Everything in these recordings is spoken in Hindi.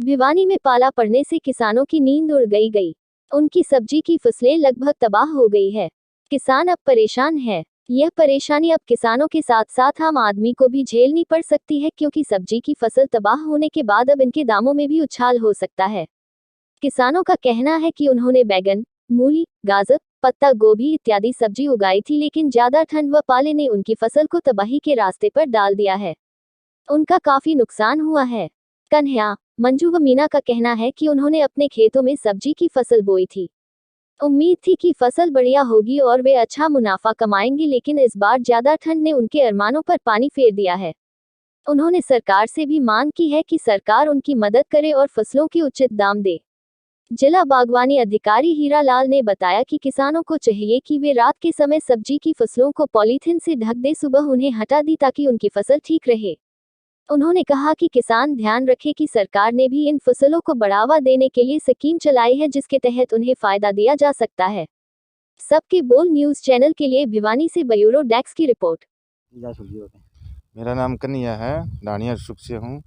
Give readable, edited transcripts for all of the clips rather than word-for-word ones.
भिवानी में पाला पड़ने से किसानों की नींद उड़ गई। उनकी सब्जी की फसलें लगभग तबाह हो गई है। किसान अब परेशान है। यह परेशानी अब किसानों के साथ साथ आम आदमी को भी झेलनी पड़ सकती है, क्योंकि सब्जी की फसल तबाह होने के बाद अब इनके दामों में भी उछाल हो सकता है। किसानों का कहना है कि उन्होंने बैगन, मूली, गाजर, पत्ता गोभी इत्यादि सब्जी उगाई थी, लेकिन ज्यादा ठंड व पाले ने उनकी फसल को तबाही के रास्ते पर डाल दिया है। उनका काफी नुकसान हुआ है। कन्हैया, मंजू व मीना का कहना है कि उन्होंने अपने खेतों में सब्जी की फसल बोई थी। उम्मीद थी कि फसल बढ़िया होगी और वे अच्छा मुनाफा कमाएंगे, लेकिन इस बार ज्यादा ठंड ने उनके अरमानों पर पानी फेर दिया है। उन्होंने सरकार से भी मांग की है कि सरकार उनकी मदद करे और फसलों के उचित दाम दे। जिला बागवानी अधिकारी हीरा लाल ने बताया कि किसानों को चाहिए कि वे रात के समय सब्जी की फसलों को पॉलीथिन से ढक दे, सुबह उन्हें हटा दी ताकि उनकी फसल ठीक रहे। उन्होंने कहा कि किसान ध्यान रखें कि सरकार ने भी इन फसलों को बढ़ावा देने के लिए स्कीम चलाई है, जिसके तहत उन्हें फायदा दिया जा सकता है। सबके बोल न्यूज चैनल के लिए भिवानी से ब्यूरो डेस्क की रिपोर्ट। मेरा नाम कन्हैया है, डानिया सुख से हूँ।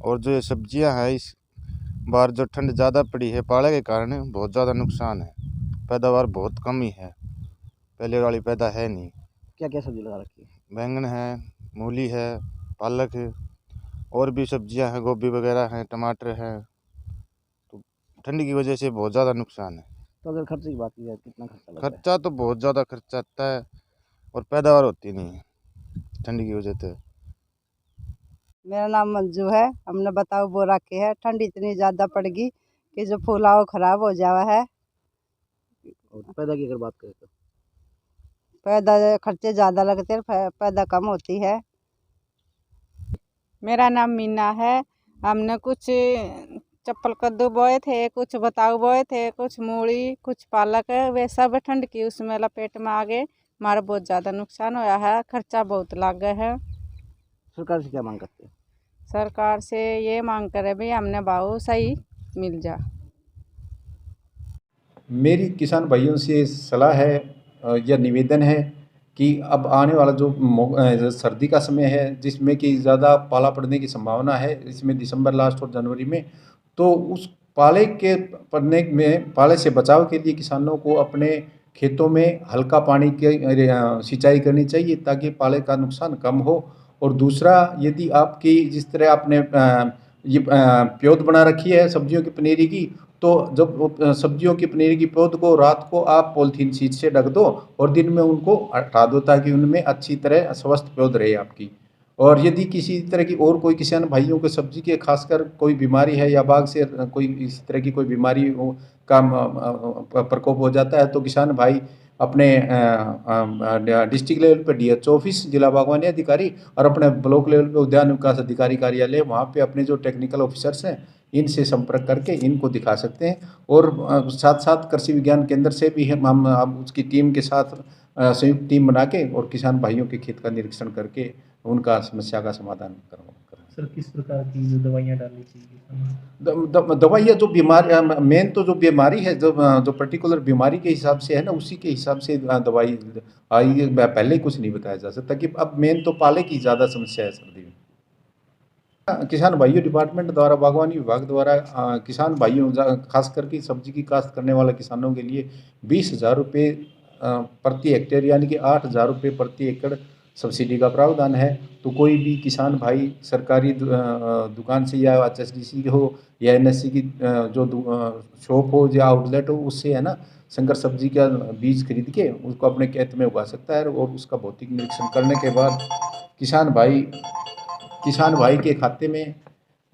और जो ये सब्जियां हैं, इस बार जो ठंड ज़्यादा पड़ी है पाले के कारण बहुत ज़्यादा नुकसान है। पैदावार बहुत कम ही है, पहले वाली पैदा है नहीं। क्या क्या सब्जी लगा रखी है? बैंगन है, मूली है, पालक है, और भी सब्जियां हैं, गोभी वगैरह हैं, टमाटर हैं। तो ठंड की वजह से बहुत ज़्यादा नुकसान है। तो अगर खर्चे की बात की जाए, कितना खर्चा लगता है? खर्चा तो बहुत ज़्यादा खर्चा आता है और पैदावार होती नहीं है ठंड की वजह से। मेरा नाम मंजू है। हमने बताओ बो रखे है। ठंड इतनी ज़्यादा पड़ गई कि जो फूलाव खराब हो जावा है। और पैदा की अगर बात करें तो पैदा खर्चे ज़्यादा लगते हैं, पैदा कम होती है। मेरा नाम मीना है। हमने कुछ चप्पल कद्दू बोए थे, कुछ बताऊ बोए थे, कुछ मूली, कुछ पालक, वे सब ठंड की उसमें लपेट में आ गए। हमारा बहुत ज़्यादा नुकसान होया है, खर्चा बहुत लग गया है। सरकार से क्या मांग करते हैं? सरकार से ये मांग करे भी हमने भाव सही मिल जा। मेरी किसान भाइयों से सलाह है या निवेदन है कि अब आने वाला जो सर्दी का समय है, जिसमें कि ज़्यादा पाला पड़ने की संभावना है, इसमें दिसंबर लास्ट और जनवरी में, तो उस पाले के पड़ने में पाले से बचाव के लिए किसानों को अपने खेतों में हल्का पानी की सिंचाई करनी चाहिए, ताकि पाले का नुकसान कम हो। और दूसरा, यदि आपकी जिस तरह आपने ये प्योद बना रखी है सब्जियों की पनीरी की, तो जब सब्जियों की पनीर की पौध को रात को आप पॉलीथीन शीट से ढक दो और दिन में उनको हटा दो, ताकि उनमें अच्छी तरह स्वस्थ पौध रहे आपकी। और यदि किसी तरह की और कोई किसान भाइयों को सब्जी के खासकर कोई बीमारी है या बाग से कोई इस तरह की कोई बीमारी का प्रकोप हो जाता है, तो किसान भाई अपने डिस्ट्रिक्ट लेवल पर DH ऑफिस, जिला बागवानी अधिकारी, और अपने ब्लॉक लेवल पे उद्यान विकास अधिकारी कार्यालय, वहाँ पे अपने जो टेक्निकल ऑफिसर्स हैं इनसे संपर्क करके इनको दिखा सकते हैं। और साथ साथ कृषि विज्ञान केंद्र से भी हम उसकी टीम के साथ संयुक्त टीम बना के और किसान भाइयों के खेत का निरीक्षण करके उनका समस्या का समाधान करवा। सर, किस प्रकार की जो दवाइयाँ डालनी चाहिए? दवाइयाँ जो बीमारी मेन तो जो बीमारी है, जो पर्टिकुलर बीमारी के हिसाब से है ना, उसी के हिसाब से दवाई आई। पहले कुछ नहीं बताया जा सकता कि अब मेन तो पाले की ज़्यादा समस्या है सर्दी में। किसान भाइयों डिपार्टमेंट द्वारा, बागवानी विभाग द्वारा किसान भाइयों खास करके सब्जी की काश्त करने वाले किसानों के लिए 20,000 रुपये प्रति हेक्टेयर, यानी कि 8,000 रुपये प्रति एकड़ सब्सिडी का प्रावधान है। तो कोई भी किसान भाई सरकारी दुकान से या HSDC हो या NSC की जो शॉप हो या आउटलेट हो, उससे है ना संकर सब्जी का बीज खरीद के उसको अपने खेत में उगा सकता है। और उसका भौतिक निरीक्षण करने के बाद किसान भाई के खाते में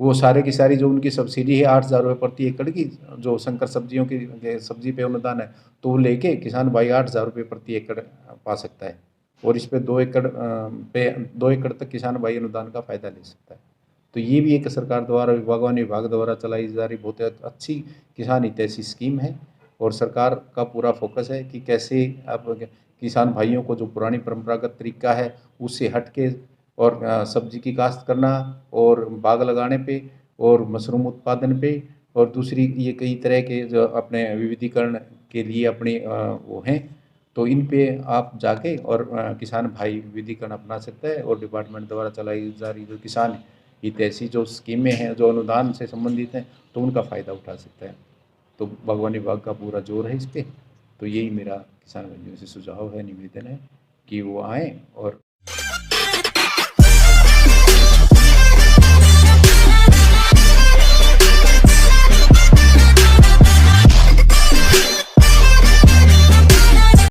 वो सारे की सारी जो उनकी सब्सिडी है 8,000 रुपये प्रति एकड़ की, जो संकर सब्जियों की सब्जी पे अनुदान है, तो वो लेके किसान भाई 8,000 रुपये प्रति एकड़ पा सकता है। और इस पे 2 एकड़ तक किसान भाई अनुदान का फायदा ले सकता है। तो ये भी एक सरकार द्वारा, बागवानी विभाग द्वारा चलाई जा रही बहुत अच्छी किसान हितैषी स्कीम है। और सरकार का पूरा फोकस है कि कैसे अब किसान भाइयों को जो पुरानी परंपरागत तरीका है उससे हट के और सब्जी की काश्त करना और बाग लगाने पे और मशरूम उत्पादन पे, और दूसरी ये कई तरह के जो अपने विविधीकरण के लिए अपने वो हैं, तो इन पे आप जाके और किसान भाई विविधीकरण अपना सकता है। और डिपार्टमेंट द्वारा चलाई जा रही जो किसान हितैषी जो स्कीमें हैं, जो अनुदान से संबंधित हैं, तो उनका फ़ायदा उठा सकता है। तो बागवानी विभाग का पूरा जोर है इस पे। तो यही मेरा किसान भाइयों से सुझाव है, निवेदन है कि वो आएँ और